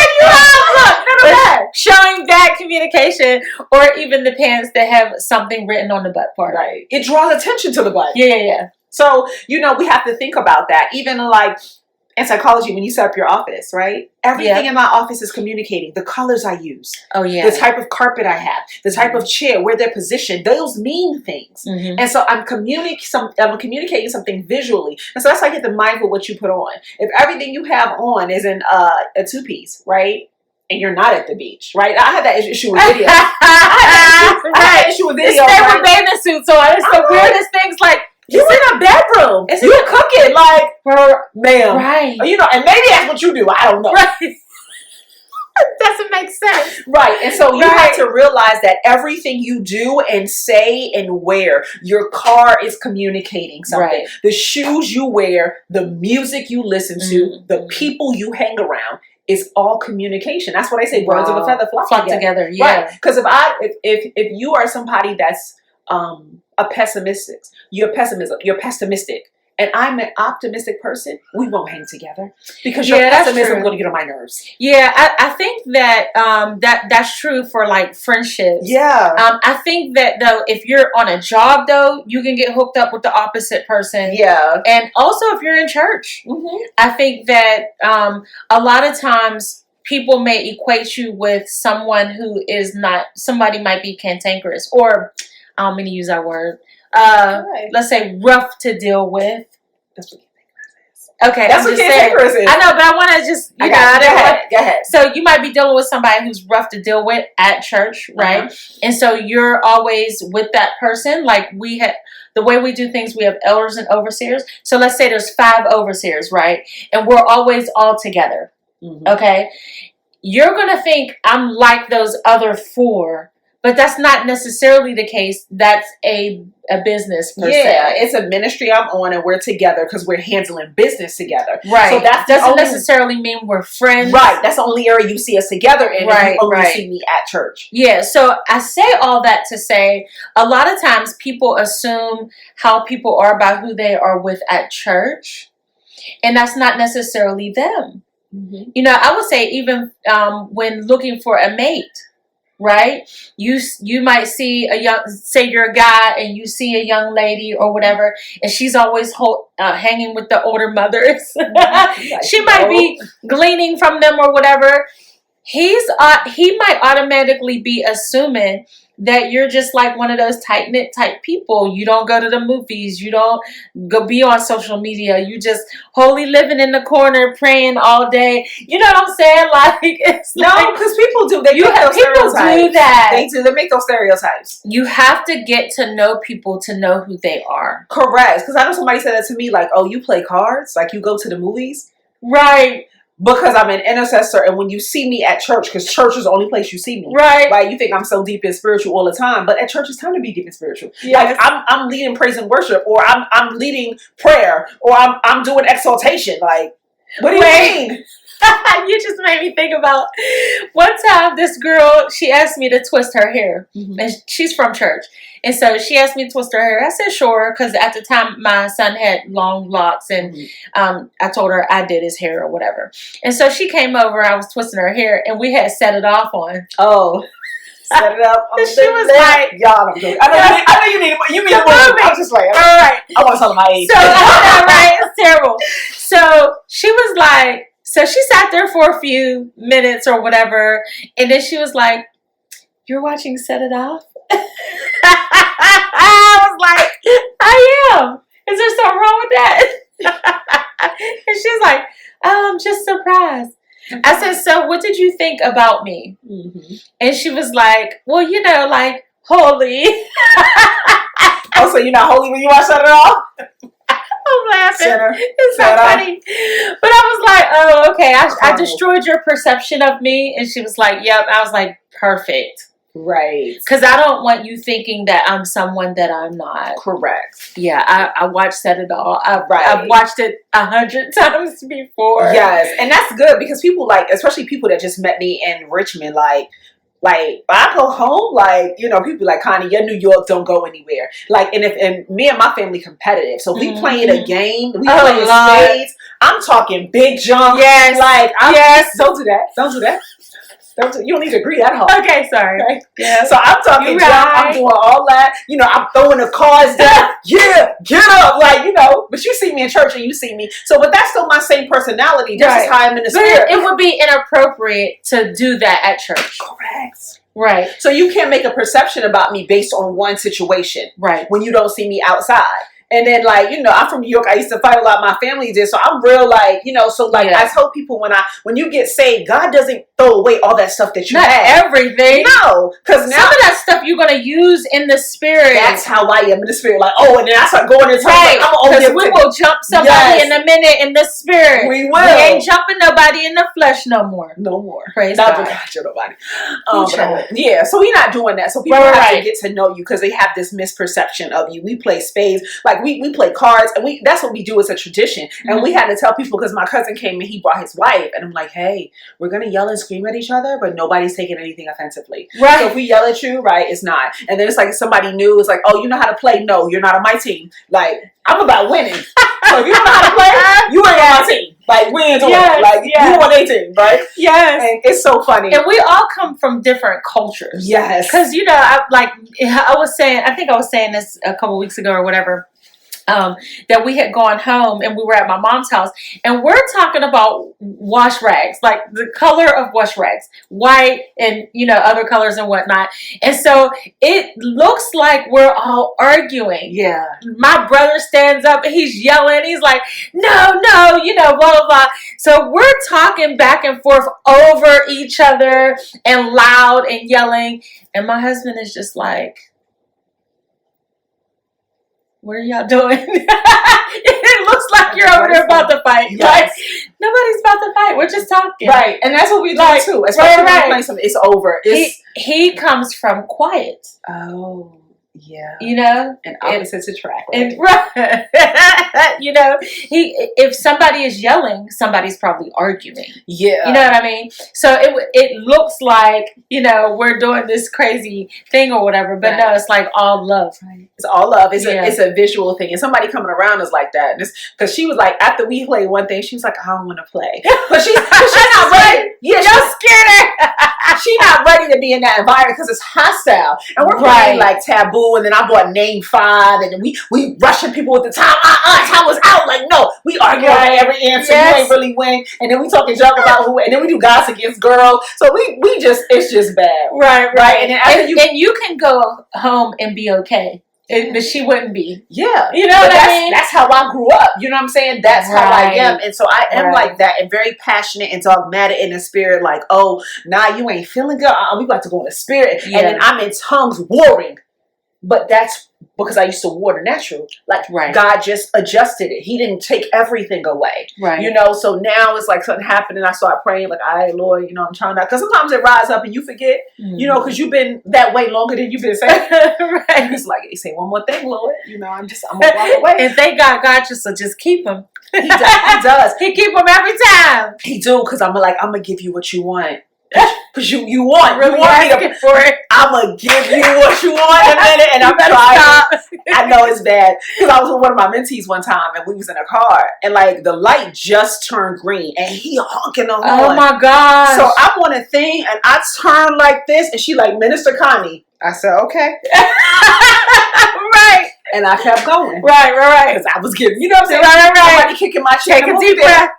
Speaker 1: showing bad communication, or even the pants that have something written on the butt part.
Speaker 2: Right. It draws attention to the butt.
Speaker 1: Yeah.
Speaker 2: So we have to think about that. Even like in psychology, when you set up your office, right? Everything in my office is communicating. The colors I use, the type of carpet I have, the type of chair, where they're positioned. Those mean things. And so I'm communicating something visually. And so that's why I get the mindful of what you put on. If everything you have on is in a two-piece, right? And you're not at the beach, right? I had that issue with video. I had that issue with video.
Speaker 1: They were bathing suits on. It's the weirdest things. Like,
Speaker 2: you're in a bedroom. You're cooking, like, ma'am.
Speaker 1: Right.
Speaker 2: You know, and maybe that's what you do. I don't know.
Speaker 1: Right. Doesn't make sense.
Speaker 2: Right. And so you have to realize that everything you do and say and wear, your car is communicating something.
Speaker 1: Right.
Speaker 2: The shoes you wear, the music you listen to, the people you hang around, is all communication. That's what I say. Birds of a feather flock together.
Speaker 1: Yeah.
Speaker 2: Right. Because if you are somebody that's you're pessimistic, and I'm an optimistic person, we won't hang together because your pessimism is going to get on my nerves.
Speaker 1: Yeah, I think that that's true for like friendships.
Speaker 2: Yeah.
Speaker 1: I think that though, if you're on a job though, you can get hooked up with the opposite person.
Speaker 2: Yeah.
Speaker 1: And also if you're in church, I think that a lot of times people may equate you with someone who is not. Somebody might be cantankerous, or I'm going to use that word. Let's say rough to deal with.
Speaker 2: That's what cantankerous is.
Speaker 1: Okay,
Speaker 2: that's what cantankerous is.
Speaker 1: I know, but I want to just
Speaker 2: go ahead.
Speaker 1: So you might be dealing with somebody who's rough to deal with at church, right? And so you're always with that person. Like the way we do things, we have elders and overseers. So let's say there's 5 overseers, right? And we're always all together. Okay, you're gonna think I'm like those other 4. But that's not necessarily the case. That's a business per se.
Speaker 2: Yeah, it's a ministry I'm on, and we're together because we're handling business together.
Speaker 1: Right.
Speaker 2: So that
Speaker 1: doesn't necessarily mean we're friends.
Speaker 2: Right. That's the only area you see us together in. Right. You only see me at church.
Speaker 1: Yeah. So I say all that to say, a lot of times people assume how people are by who they are with at church, and that's not necessarily them. You know, I would say even when looking for a mate. Right? You might see say you're a guy and you see a young lady or whatever, and she's always hanging with the older mothers. She might be gleaning from them or whatever. He might automatically be assuming that you're just like one of those tight-knit type people. You don't go to the movies. You don't go be on social media. You just wholly living in the corner praying all day. You know what I'm saying? Like, it's
Speaker 2: no, because people do. People
Speaker 1: do that.
Speaker 2: They do. They make those stereotypes.
Speaker 1: You have to get to know people to know who they are.
Speaker 2: Correct. Because I know somebody said that to me, like, oh, you play cards? Like, you go to the movies?
Speaker 1: Right.
Speaker 2: Because I'm an intercessor, and when you see me at church, because church is the only place you see me,
Speaker 1: right?
Speaker 2: You think I'm so deep and spiritual all the time, but at church it's time to be deep and spiritual. Yes. Like I'm leading praise and worship, or I'm leading prayer, or I'm doing exaltation. Like, what do you mean?
Speaker 1: You just made me think about one time this girl, she asked me to twist her hair, and she's from church. And so she asked me to twist her hair. I said, sure, because at the time my son had long locks, and I told her I did his hair or whatever. And so she came over, I was twisting her hair, and we had set it off on.
Speaker 2: Oh. Set it up.
Speaker 1: And she was like,
Speaker 2: y'all, I'm joking. I know you need it. You mean the movie. I was just like, all right. I want to tell them my age.
Speaker 1: So, right? It's terrible. So she was like, so she sat there for a few minutes or whatever, and then she was like, you're watching Set It Off? I was like, I am. Is there something wrong with that? And she's like, oh, I'm just surprised. I said, so what did you think about me? And she was like, well, you know, like, holy.
Speaker 2: Oh, so you're not holy when you watch Set It Off?
Speaker 1: I'm laughing. It's so funny. But I was like, oh, okay. I destroyed your perception of me. And she was like, yep. I was like, perfect.
Speaker 2: Right.
Speaker 1: Because I don't want you thinking that I'm someone that I'm not.
Speaker 2: Correct.
Speaker 1: Yeah, I watched Set It All. I've watched it 100 times before.
Speaker 2: Yes. And that's good because people like, especially people that just met me in Richmond, like I go home, like, you know, people like, Connie, your New York don't go anywhere. Like, and me and my family competitive. So we playing a game, we playing spades. I'm talking big jump.
Speaker 1: Yes.
Speaker 2: Like, don't do that. Don't do that. You don't need to agree that hard.
Speaker 1: Okay, sorry.
Speaker 2: Okay?
Speaker 1: Yeah.
Speaker 2: So I'm talking
Speaker 1: You
Speaker 2: jump,
Speaker 1: right.
Speaker 2: I'm doing all that. I'm throwing the cards down. Yeah, get up. But you see me in church and you see me. So, but that's still my same personality. That's just how I'm in the spirit.
Speaker 1: It would be inappropriate to do that at church.
Speaker 2: Correct.
Speaker 1: Right.
Speaker 2: So you can't make a perception about me based on one situation.
Speaker 1: Right.
Speaker 2: When you don't see me outside. And then, I'm from New York. I used to fight a lot. My family did. So I'm real, I tell people when you get saved, God doesn't throw away all that stuff that you
Speaker 1: Not
Speaker 2: have.
Speaker 1: everything.
Speaker 2: No. Because now.
Speaker 1: Some of that stuff you're going to use in the spirit.
Speaker 2: That's how I am in the spirit. And then I start going into
Speaker 1: right. Because we will jump somebody in a minute in the spirit.
Speaker 2: We will.
Speaker 1: We ain't jumping nobody in the flesh no more.
Speaker 2: No more.
Speaker 1: Praise
Speaker 2: not
Speaker 1: God.
Speaker 2: Nobody. So we're not doing that. So people have to get to know you because they have this misperception of you. We play spades. We play cards, and that's what we do as a tradition. Mm-hmm. And we had to tell people because my cousin came and he brought his wife, and I'm like, hey, we're gonna yell and scream at each other, but nobody's taking anything offensively. Right. So if we yell at you, it's not. And then it's like somebody new is like, oh, you know how to play? No, you're not on my team. I'm about winning. So if you don't know how to play, you ain't on my team. We ain't doing it. You on their team, right? Yes. And it's so funny.
Speaker 1: And we all come from different cultures.
Speaker 2: Yes.
Speaker 1: Because I was saying this a couple weeks ago or whatever. That we had gone home and we were at my mom's house and we're talking about wash rags, like the color of wash rags, white and, other colors and whatnot. And so it looks like we're all arguing.
Speaker 2: Yeah.
Speaker 1: My brother stands up and he's yelling. He's like, no, blah, blah, blah. So we're talking back and forth over each other and loud and yelling. And my husband is just like, what are y'all doing? It looks like you're over there about to fight. Yes. Nobody's about to fight. We're just talking.
Speaker 2: Right. And that's what we do too. Especially when we're playing something, it's over.
Speaker 1: He comes from quiet.
Speaker 2: Oh. Yeah.
Speaker 1: And
Speaker 2: opposites attract.
Speaker 1: And if somebody is yelling, somebody's probably arguing.
Speaker 2: Yeah.
Speaker 1: You know what I mean? So it looks like, we're doing this crazy thing or whatever, but no, it's like all love. Right?
Speaker 2: It's all love. It's a visual thing. And somebody coming around is like that. Because she was like, after we played one thing, she was like, I don't want to play. But she's not ready. Yeah,
Speaker 1: you're scared.
Speaker 2: She's not ready to be in that environment because it's hostile. And we're playing taboo. And then I bought name 5, and then we rushing people with the time. Time was out. No, we argue over every answer. You ain't really win. And then we talking junk about who, and then we do guys against girls. So it's just bad. Right.
Speaker 1: And then and you can go home and be okay. But she wouldn't be.
Speaker 2: Yeah.
Speaker 1: You know what I mean?
Speaker 2: That's how I grew up. You know what I'm saying? That's how I am. And so I am like that and very passionate and dogmatic in the spirit. You ain't feeling good. We about to go in the spirit. Yeah. And then I'm in tongues warring. But that's because I used to war the natural. God just adjusted it. He didn't take everything away. Right. So now it's like something happened and I start praying all right, Lord, I'm trying to, because sometimes it rises up and you forget, because you've been that way longer than you've been saying. Right. And it's like, say one more thing, Lord. I'm going to walk away.
Speaker 1: And thank God got you, so just keep him.
Speaker 2: He does.
Speaker 1: He keep them every time.
Speaker 2: He do, because I'm going to give you what you want. Because you want
Speaker 1: me for it.
Speaker 2: I'm going to give you what you want in a minute, and I'm trying. I know it's bad. Because I was with one of my mentees one time, and we was in a car, and the light just turned green, and he honking the horn.
Speaker 1: Oh my gosh.
Speaker 2: So I'm on a thing, and I turn like this, and she Minister Connie. I said, okay. Right. And I kept going.
Speaker 1: Right.
Speaker 2: Because I was getting, you know what I'm saying?
Speaker 1: Right.
Speaker 2: Somebody kicking my chair.
Speaker 1: Take a deep breath.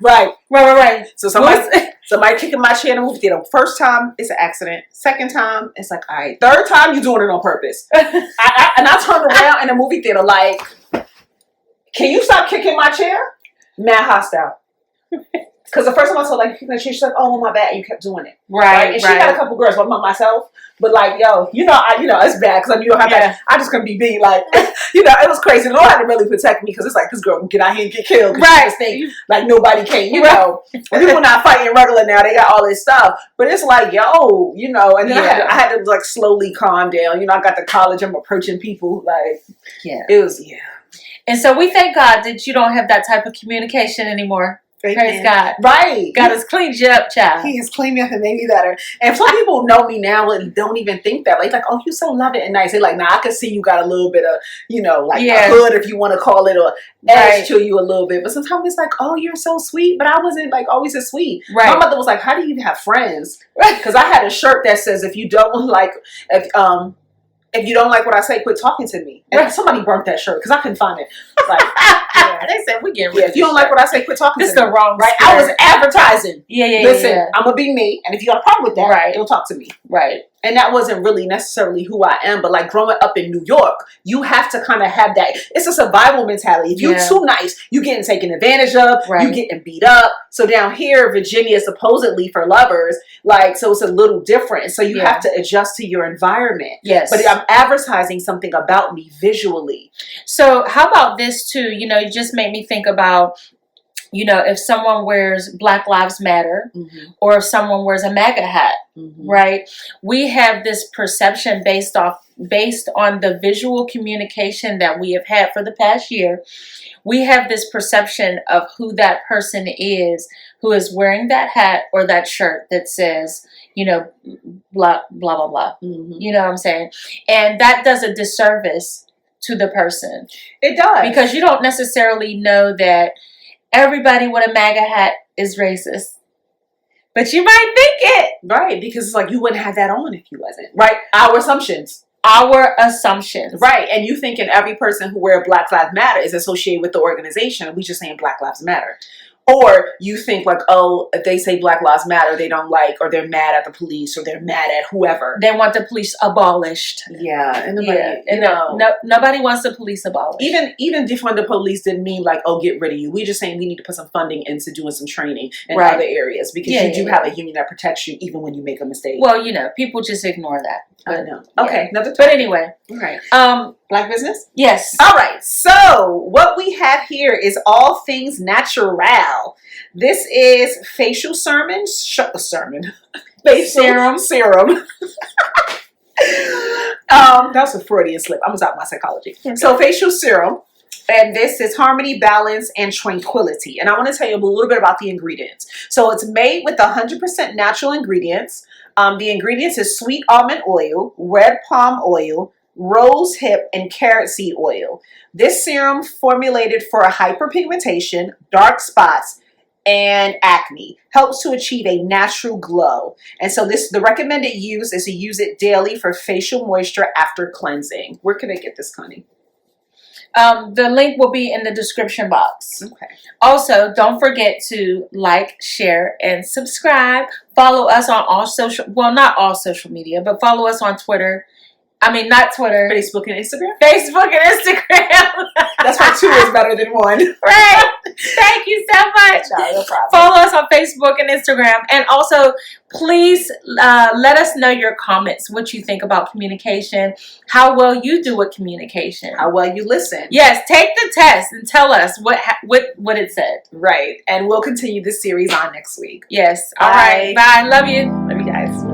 Speaker 2: Right. So somebody kicking my chair in the movie theater. First time, it's an accident. Second time, it's like, all right. Third time, you're doing it on purpose. I turned around in the movie theater can you stop kicking my chair? Mad hostile. Because the first time I told she's like, oh, my bad. And you kept doing it. Right. And she got a couple girls, but not myself. But it's bad because I knew how bad. I just couldn't be beat. It was crazy. The Lord had to really protect me because it's like, this girl can get out here and get killed. Right. Think, nobody can, know. And people not fighting regular now. They got all this stuff. But it's like, and then I had to slowly calm down. I got to college. I'm approaching people. It was,
Speaker 1: And so we thank God that you don't have that type of communication anymore. Praise God.
Speaker 2: Right.
Speaker 1: God has cleaned you up, child.
Speaker 2: He has cleaned me up and made me better. And some people know me now and don't even think that. Like, oh, you so loving and nice. They're like, nah, I can see you got a little bit of, like a hood, if you want to call it, or edge to you a little bit. But sometimes it's like, oh, you're so sweet. But I wasn't like always as sweet. Right. My mother was like, how do you even have friends? Because I had a shirt that says, if you don't like what I say, quit talking to me. And somebody burnt that shirt because I couldn't find it. Like,
Speaker 1: they said we get rid of
Speaker 2: if you don't like what I say, quit talking to me.
Speaker 1: This is the wrong
Speaker 2: right? I was advertising. Listen,
Speaker 1: yeah.
Speaker 2: I'm gonna be me, and if you got a problem with that, don't talk to me.
Speaker 1: Right.
Speaker 2: And that wasn't really necessarily who I am, but like growing up in New York, you have to kind of have that. It's a survival mentality. If you're too nice, you're getting taken advantage of. You're getting beat up. So down here, Virginia is supposedly for lovers. Like, so it's a little different. And so you have to adjust to your environment.
Speaker 1: Yes.
Speaker 2: But I'm advertising something about me visually.
Speaker 1: So how about this too? You just made me think about, if someone wears Black Lives Matter, or if someone wears a MAGA hat, right? We have this perception based on the visual communication that we have had for the past year. We have this perception of who that person is who is wearing that hat or that shirt that says, blah, blah, blah, blah. You know what I'm saying? And that does a disservice to the person.
Speaker 2: It does.
Speaker 1: Because you don't necessarily know that everybody with a MAGA hat is racist. But you might think it.
Speaker 2: Right, because it's like you wouldn't have that on if you wasn't. Right? Our assumptions. Right, and you thinking every person who wear Black Lives Matter is associated with the organization. We just saying Black Lives Matter. Or you think like, oh, if they say Black Lives Matter, they don't like, or they're mad at the police, or they're mad at whoever.
Speaker 1: They want the police abolished.
Speaker 2: Yeah, and nobody,
Speaker 1: nobody wants the police abolished.
Speaker 2: Even defund the police didn't mean like, oh, get rid of you. We just saying we need to put some funding into doing some training in other areas because you do have a union that protects you even when you make a mistake.
Speaker 1: Well, people just ignore that.
Speaker 2: I know. Okay, another topic.
Speaker 1: But anyway,
Speaker 2: Black business?
Speaker 1: Yes.
Speaker 2: All right. So what we have here is all things naturelle. This is facial serum. That was a Freudian slip. I was out of my psychology. Okay. So facial serum. And this is harmony, balance, and tranquility. And I want to tell you a little bit about the ingredients. So it's made with 100% natural ingredients. The ingredients is sweet almond oil, red palm oil, rose hip, and carrot seed oil. This serum formulated for hyperpigmentation, dark spots, and acne helps to achieve a natural glow. And so the recommended use is to use it daily for facial moisture after cleansing. Where can I get this, Connie?
Speaker 1: The link will be in the description box. Okay. Also, don't forget to like, share, and subscribe. Follow us on not all social media, but follow us on Twitter. I mean, not Twitter.
Speaker 2: Facebook and Instagram?
Speaker 1: Facebook and Instagram.
Speaker 2: That's why 2 is better than 1.
Speaker 1: Right. Thank you so much.
Speaker 2: No problem.
Speaker 1: Follow us on Facebook and Instagram. And also, please let us know your comments, what you think about communication, how well you do with communication.
Speaker 2: How well you listen.
Speaker 1: Yes, take the test and tell us what it said.
Speaker 2: Right. And we'll continue this series on next week.
Speaker 1: Yes. All right. Bye. Love you.
Speaker 2: Love you guys.